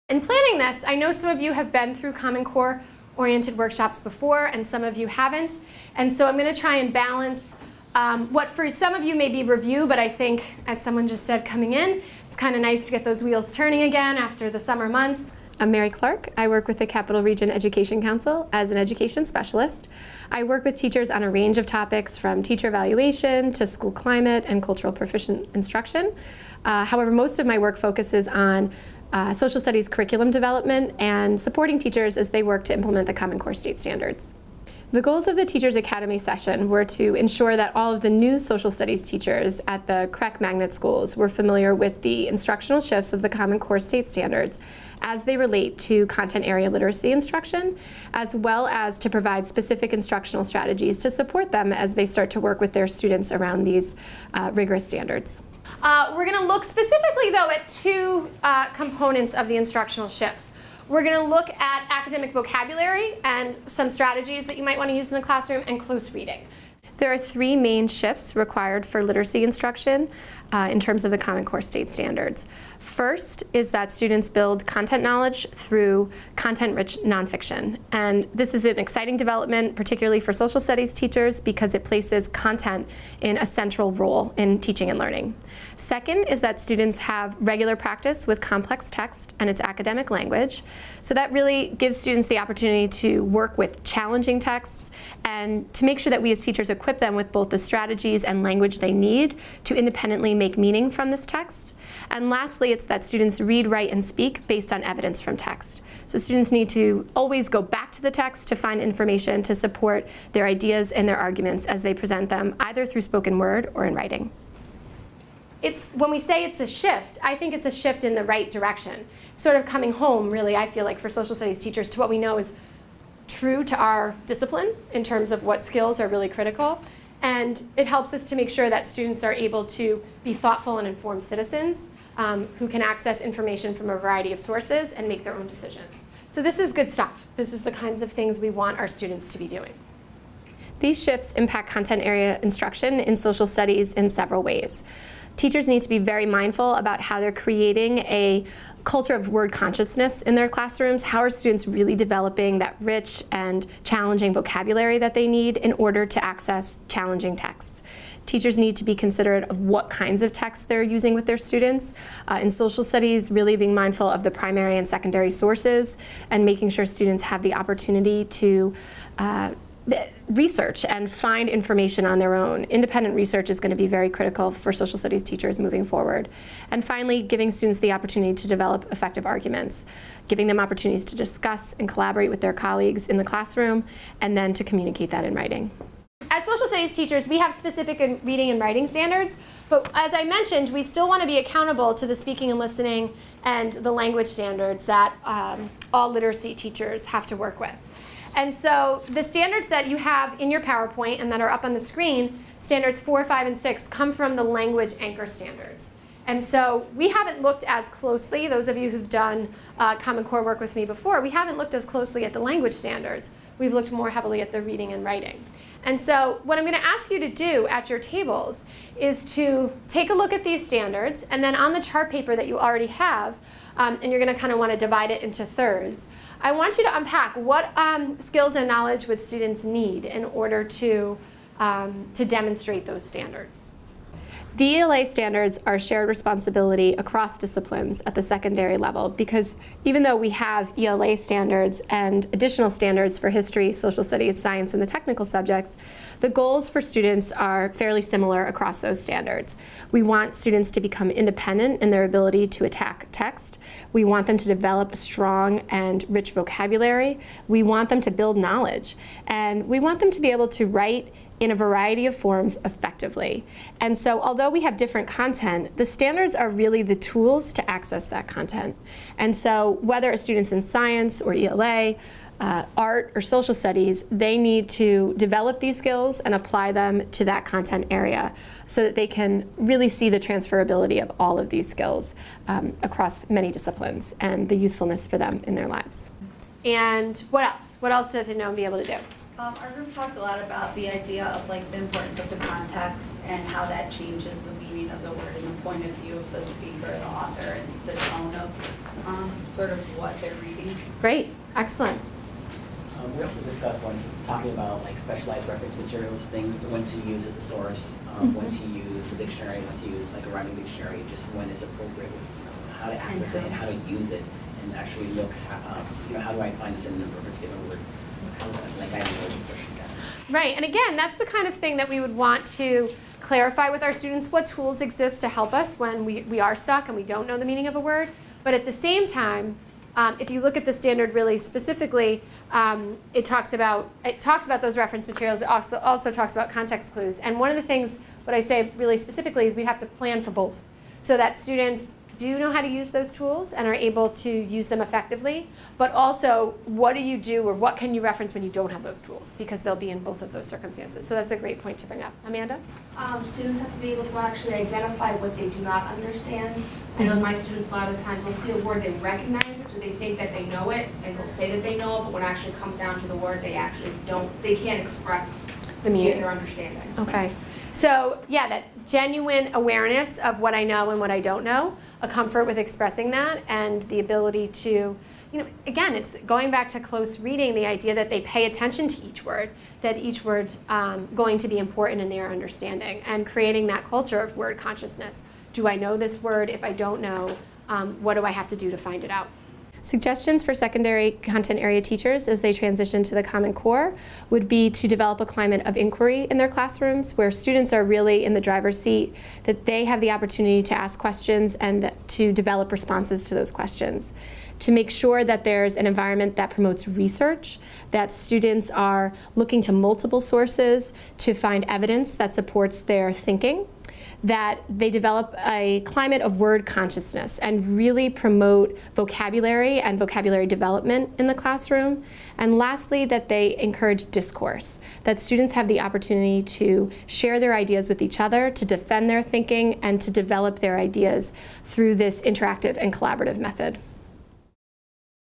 In planning this, I know some of you have been through Common Core oriented workshops before and some of you haven't. And so I'm going to try and balance what for some of you may be review, but I think, as someone just said coming in, it's kind of nice to get those wheels turning again after the summer months. I'm Mary Clark. I work with the Capital Region Education Council as an education specialist. I work with teachers on a range of topics from teacher evaluation to school climate and cultural proficient instruction. However, most of my work focuses on social studies curriculum development and supporting teachers as they work to implement the Common Core state standards. The goals of the Teachers Academy session were to ensure that all of the new social studies teachers at the CREC magnet schools were familiar with the instructional shifts of the Common Core state standards as they relate to content area literacy instruction, as well as to provide specific instructional strategies to support them as they start to work with their students around these rigorous standards. We're going to look specifically, though, at two components of the instructional shifts. We're going to look at academic vocabulary and some strategies that you might want to use in the classroom, and close reading. There are three main shifts required for literacy instruction in terms of the Common Core state standards. First is that students build content knowledge through content-rich nonfiction. And this is an exciting development, particularly for social studies teachers, because it places content in a central role in teaching and learning. Second is that students have regular practice with complex text and its academic language. So that really gives students the opportunity to work with challenging texts and to make sure that we as teachers equip them with both the strategies and language they need to independently make meaning from this text. And lastly, it's that students read, write, and speak based on evidence from text. So students need to always go back to the text to find information to support their ideas and their arguments as they present them, either through spoken word or in writing. When we say it's a shift, I think it's a shift in the right direction. Sort of coming home, really, I feel like, for social studies teachers to what we know is true to our discipline in terms of what skills are really critical. And it helps us to make sure that students are able to be thoughtful and informed citizens who can access information from a variety of sources and make their own decisions. So this is good stuff. This is the kinds of things we want our students to be doing. These shifts impact content area instruction in social studies in several ways. Teachers need to be very mindful about how they're creating a culture of word consciousness in their classrooms. How are students really developing that rich and challenging vocabulary that they need in order to access challenging texts? Teachers need to be considerate of what kinds of texts they're using with their students. In social studies, really being mindful of the primary and secondary sources and making sure students have the opportunity to research and find information on their own. Independent research is going to be very critical for social studies teachers moving forward. And finally, giving students the opportunity to develop effective arguments, giving them opportunities to discuss and collaborate with their colleagues in the classroom, and then to communicate that in writing. As social studies teachers, we have specific reading and writing standards, but as I mentioned, we still want to be accountable to the speaking and listening and the language standards that all literacy teachers have to work with. And so the standards that you have in your PowerPoint and that are up on the screen, standards 4, 5, and 6, come from the language anchor standards. And so we haven't looked as closely, those of you who've done Common Core work with me before, we haven't looked as closely at the language standards. We've looked more heavily at the reading and writing. And so what I'm going to ask you to do at your tables is to take a look at these standards, and then on the chart paper that you already have, and you're going to kind of want to divide it into thirds, I want you to unpack what skills and knowledge would students need in order to demonstrate those standards. The ELA standards are shared responsibility across disciplines at the secondary level, because even though we have ELA standards and additional standards for history, social studies, science, and the technical subjects, the goals for students are fairly similar across those standards. We want students to become independent in their ability to attack text. We want them to develop a strong and rich vocabulary. We want them to build knowledge. And we want them to be able to write in a variety of forms effectively. And so although we have different content, the standards are really the tools to access that content. And so whether a student's in science or ELA, art or social studies, they need to develop these skills and apply them to that content area so that they can really see the transferability of all of these skills across many disciplines and the usefulness for them in their lives. And what else? What else do they know and be able to do? Our group talks a lot about the idea of like the importance of the context and how that changes the meaning of the word and the point of view of the speaker, the author, and the tone of sort of what they're reading. Great, excellent. We also discussed once talking about like specialized reference materials, things to when to use at the source, when to use the dictionary, when to use like a rhyming dictionary, just when it's appropriate, how to access it and how to use it, and actually look, how do I find a synonym for a particular word? Like I know and such like that. Right, and again, that's the kind of thing that we would want to clarify with our students, what tools exist to help us when we are stuck and we don't know the meaning of a word. But at the same time, if you look at the standard really specifically, it talks about those reference materials. It also talks about context clues. And one of the things, what I say really specifically, is we have to plan for both, so that students do know how to use those tools and are able to use them effectively, but also what do you do or what can you reference when you don't have those tools, because they'll be in both of those circumstances. So that's a great point to bring up. Amanda? Students have to be able to actually identify what they do not understand. I know my students, a lot of the times, will see a word, they recognize it, so they think that they know it, and they'll say that they know it, but when it actually comes down to the word, they actually they can't express The meaning. their understanding. Okay. So yeah, that genuine awareness of what I know and what I don't know, a comfort with expressing that, and the ability to, again, it's going back to close reading, the idea that they pay attention to each word, that each word's going to be important in their understanding, and creating that culture of word consciousness. Do I know this word? If I don't know, what do I have to do to find it out? Suggestions for secondary content area teachers as they transition to the Common Core would be to develop a climate of inquiry in their classrooms where students are really in the driver's seat, that they have the opportunity to ask questions and to develop responses to those questions. To make sure that there's an environment that promotes research, that students are looking to multiple sources to find evidence that supports their thinking, that they develop a climate of word consciousness and really promote vocabulary and vocabulary development in the classroom. And lastly, that they encourage discourse, that students have the opportunity to share their ideas with each other, to defend their thinking, and to develop their ideas through this interactive and collaborative method.